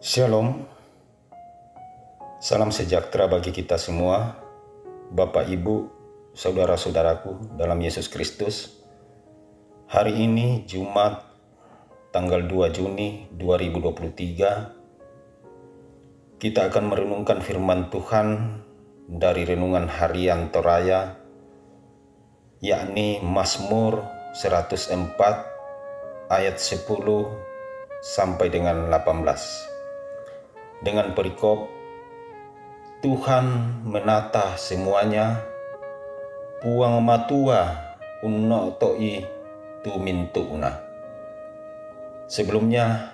Shalom, salam sejahtera bagi kita semua, Bapak, Ibu, saudara-saudaraku dalam Yesus Kristus. Hari ini Jumat tanggal 2 Juni 2023, kita akan merenungkan firman Tuhan dari renungan harian Toraya, yakni Mazmur 104 ayat 10 sampai dengan 18. Dengan perikop, Tuhan menata semuanya, puang matua unno toi tu mintuuna. Sebelumnya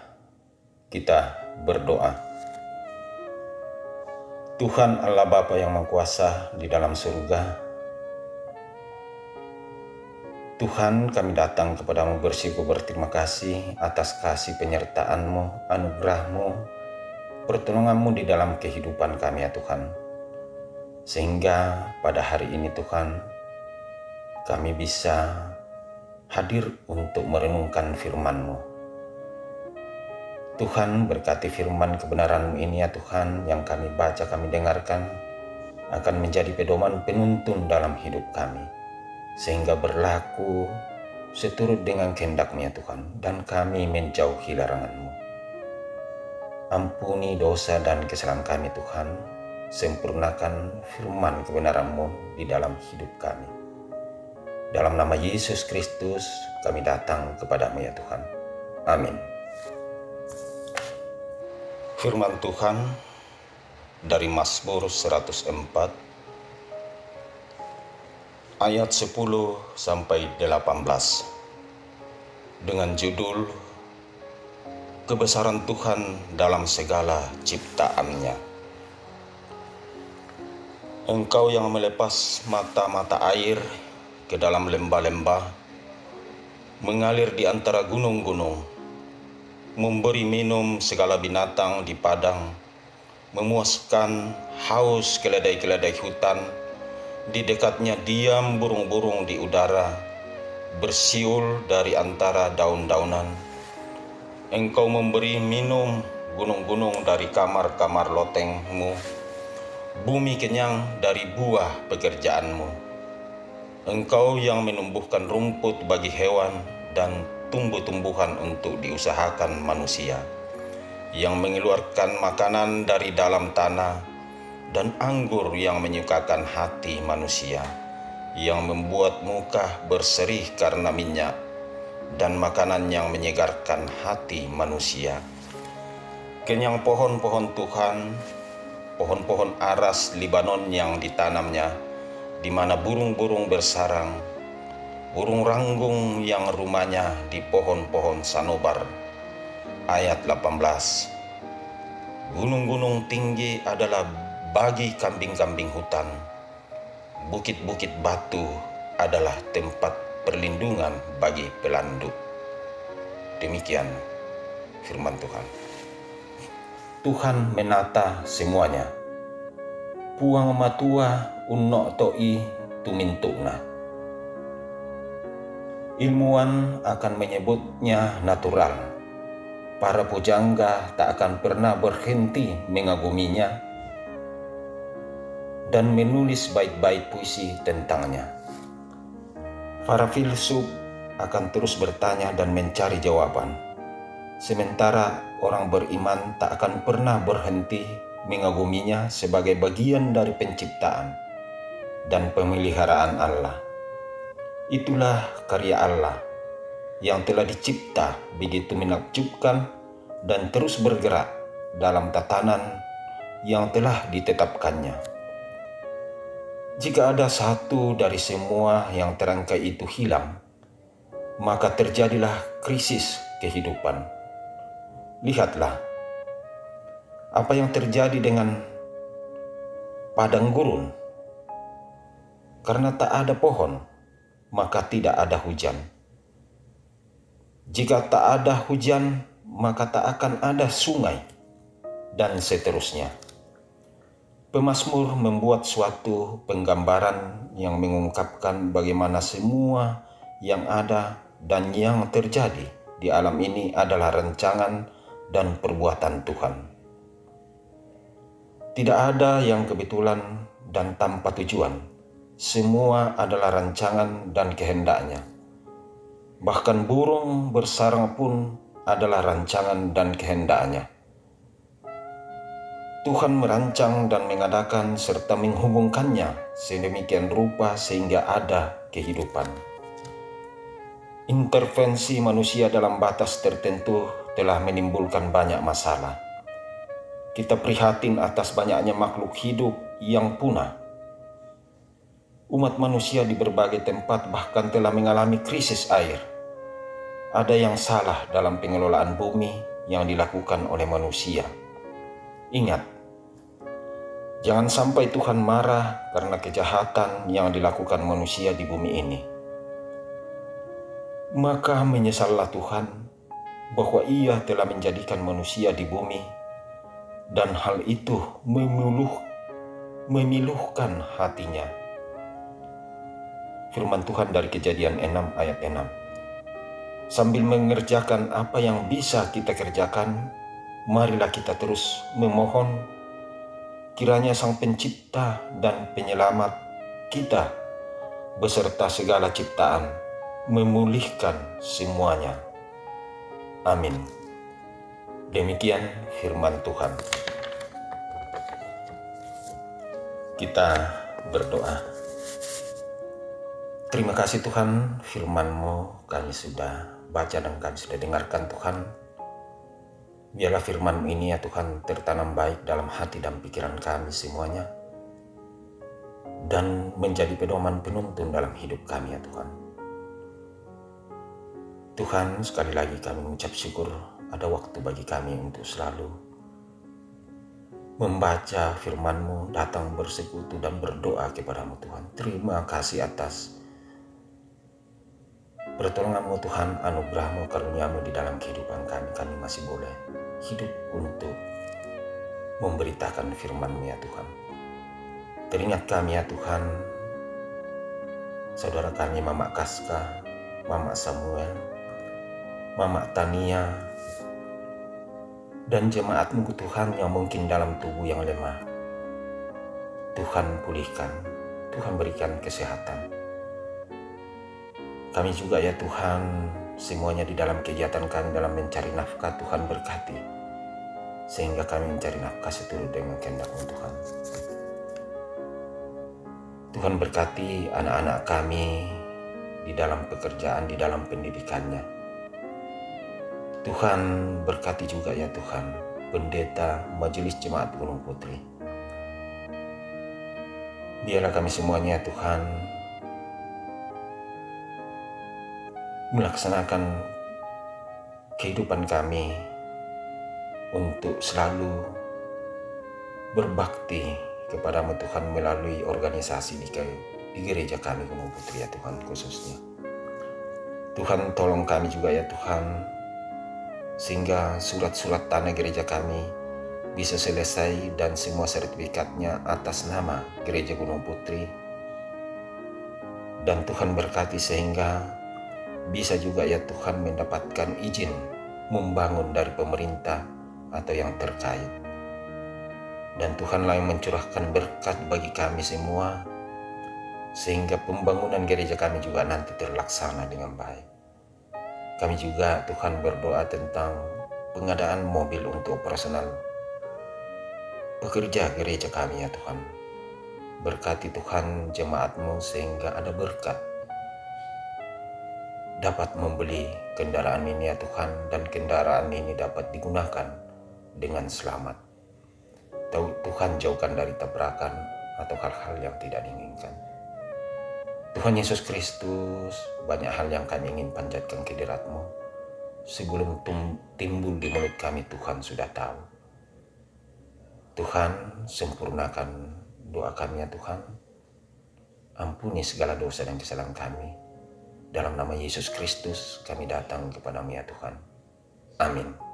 kita berdoa. Tuhan Allah Bapa yang Maha Kuasa di dalam surga, Tuhan, kami datang kepadamu bersyukur berterima kasih atas kasih penyertaan-Mu, anugerah-Mu, pertolongan-Mu di dalam kehidupan kami ya Tuhan. Sehingga pada hari ini Tuhan, kami bisa hadir untuk merenungkan firman-Mu. Tuhan, berkati firman kebenaran-Mu ini ya Tuhan, yang kami baca, kami dengarkan, akan menjadi pedoman penuntun dalam hidup kami, sehingga berlaku seturut dengan kehendak-Mu ya Tuhan, dan kami menjauhi larangan-Mu. Ampuni dosa dan kesalahan kami Tuhan, sempurnakan firman kebenaran-Mu di dalam hidup kami. Dalam nama Yesus Kristus kami datang kepadamu ya Tuhan. Amin. Firman Tuhan dari Mazmur 104 ayat 10 sampai 18 dengan judul Kebesaran Tuhan dalam segala ciptaannya. Engkau yang melepas mata-mata air ke dalam lembah-lembah, mengalir di antara gunung-gunung, memberi minum segala binatang di padang, memuaskan haus keledai-keledai hutan, di dekatnya diam burung-burung di udara, bersiul dari antara daun-daunan. Engkau memberi minum gunung-gunung dari kamar-kamar loteng-Mu, bumi kenyang dari buah pekerjaan-Mu. Engkau yang menumbuhkan rumput bagi hewan dan tumbuh-tumbuhan untuk diusahakan manusia, yang mengeluarkan makanan dari dalam tanah dan anggur yang menyukakan hati manusia, yang membuat muka berseri karena minyak dan makanan yang menyegarkan hati manusia. Kenyang pohon-pohon Tuhan, pohon-pohon aras Libanon yang ditanamnya, di mana burung-burung bersarang, burung ranggung yang rumahnya di pohon-pohon sanobar. Ayat 18. Gunung-gunung tinggi adalah bagi kambing-kambing hutan, bukit-bukit batu adalah tempat perlindungan bagi pelanduk. Demikian firman Tuhan. Tuhan menata semuanya. Puang matua unno toi tumintuna. Ilmuwan akan menyebutnya natural. Para pujangga tak akan pernah berhenti mengaguminya dan menulis bait-bait puisi tentangnya. Para filsuf akan terus bertanya dan mencari jawaban, sementara orang beriman tak akan pernah berhenti mengaguminya sebagai bagian dari penciptaan dan pemeliharaan Allah. Itulah karya Allah yang telah dicipta begitu menakjubkan dan terus bergerak dalam tatanan yang telah ditetapkannya. Jika ada satu dari semua yang terangkai itu hilang, maka terjadilah krisis kehidupan. Lihatlah apa yang terjadi dengan padang gurun. Karena tak ada pohon, maka tidak ada hujan. Jika tak ada hujan, maka tak akan ada sungai, dan seterusnya. Pemazmur membuat suatu penggambaran yang mengungkapkan bagaimana semua yang ada dan yang terjadi di alam ini adalah rancangan dan perbuatan Tuhan. Tidak ada yang kebetulan dan tanpa tujuan. Semua adalah rancangan dan kehendaknya. Bahkan burung bersarang pun adalah rancangan dan kehendaknya. Tuhan merancang dan mengadakan serta menghubungkannya sedemikian rupa sehingga ada kehidupan. Intervensi manusia dalam batas tertentu telah menimbulkan banyak masalah. Kita prihatin atas banyaknya makhluk hidup yang punah. Umat manusia di berbagai tempat bahkan telah mengalami krisis air. Ada yang salah dalam pengelolaan bumi yang dilakukan oleh manusia. Ingat, jangan sampai Tuhan marah karena kejahatan yang dilakukan manusia di bumi ini. Maka menyesallah Tuhan bahwa Ia telah menjadikan manusia di bumi, dan hal itu memiluhkan hatinya. Firman Tuhan dari Kejadian 6 ayat 6. Sambil mengerjakan apa yang bisa kita kerjakan, marilah kita terus memohon kiranya Sang Pencipta dan Penyelamat kita beserta segala ciptaan memulihkan semuanya. Amin. Demikian firman Tuhan. Kita berdoa. Terima kasih Tuhan, firman-Mu kami sudah baca dan kami sudah dengarkan Tuhan. Biarlah firman ini ya Tuhan tertanam baik dalam hati dan pikiran kami semuanya, dan menjadi pedoman penuntun dalam hidup kami ya Tuhan. Tuhan, sekali lagi kami mengucap syukur ada waktu bagi kami untuk selalu membaca firman-Mu, datang bersekutu dan berdoa kepada-Mu Tuhan. Terima kasih atas pertolongan-Mu Tuhan, anugerah-Mu, karunia-Mu di dalam kehidupan kami. Kami masih boleh hidup untuk memberitakan firman-Mu ya Tuhan. Teringat kami ya Tuhan, saudara kami Mama Kaska, Mama Samuel, Mama Tania, dan jemaat-Mu Tuhan yang mungkin dalam tubuh yang lemah. Tuhan pulihkan, Tuhan berikan kesehatan. Kami juga ya Tuhan, semuanya di dalam kegiatan kami dalam mencari nafkah, Tuhan berkati, sehingga kami mencari nafkah seturut dengan kehendak-Mu Tuhan. Tuhan berkati anak-anak kami di dalam pekerjaan, di dalam pendidikannya. Tuhan berkati juga ya Tuhan, pendeta Majelis Jemaat Gunung Putri. Biarlah kami semuanya Tuhan melaksanakan kehidupan kami untuk selalu berbakti kepada-Mu Tuhan melalui organisasi di gereja kami Gunung Putri ya Tuhan khususnya. Tuhan tolong kami juga ya Tuhan, sehingga surat-surat tanah gereja kami bisa selesai dan semua sertifikatnya atas nama Gereja Gunung Putri. Dan Tuhan berkati sehingga bisa juga ya Tuhan mendapatkan izin membangun dari pemerintah atau yang terkait. Dan Tuhanlah yang mencurahkan berkat bagi kami semua, sehingga pembangunan gereja kami juga nanti terlaksana dengan baik. Kami juga Tuhan berdoa tentang pengadaan mobil untuk operasional pekerja gereja kami ya Tuhan. Berkati Tuhan jemaat-Mu sehingga ada berkat dapat membeli kendaraan ini ya Tuhan, dan kendaraan ini dapat digunakan dengan selamat. Tuhan jauhkan dari tabrakan atau hal-hal yang tidak diinginkan. Tuhan Yesus Kristus, banyak hal yang kami ingin panjatkan ke hadirat-Mu. Sebelum timbul di mulut kami, Tuhan sudah tahu. Tuhan, sempurnakan doa kami ya Tuhan. Ampuni segala dosa dan kesalahan kami. Dalam nama Yesus Kristus kami datang kepada-Mu ya Tuhan. Amin.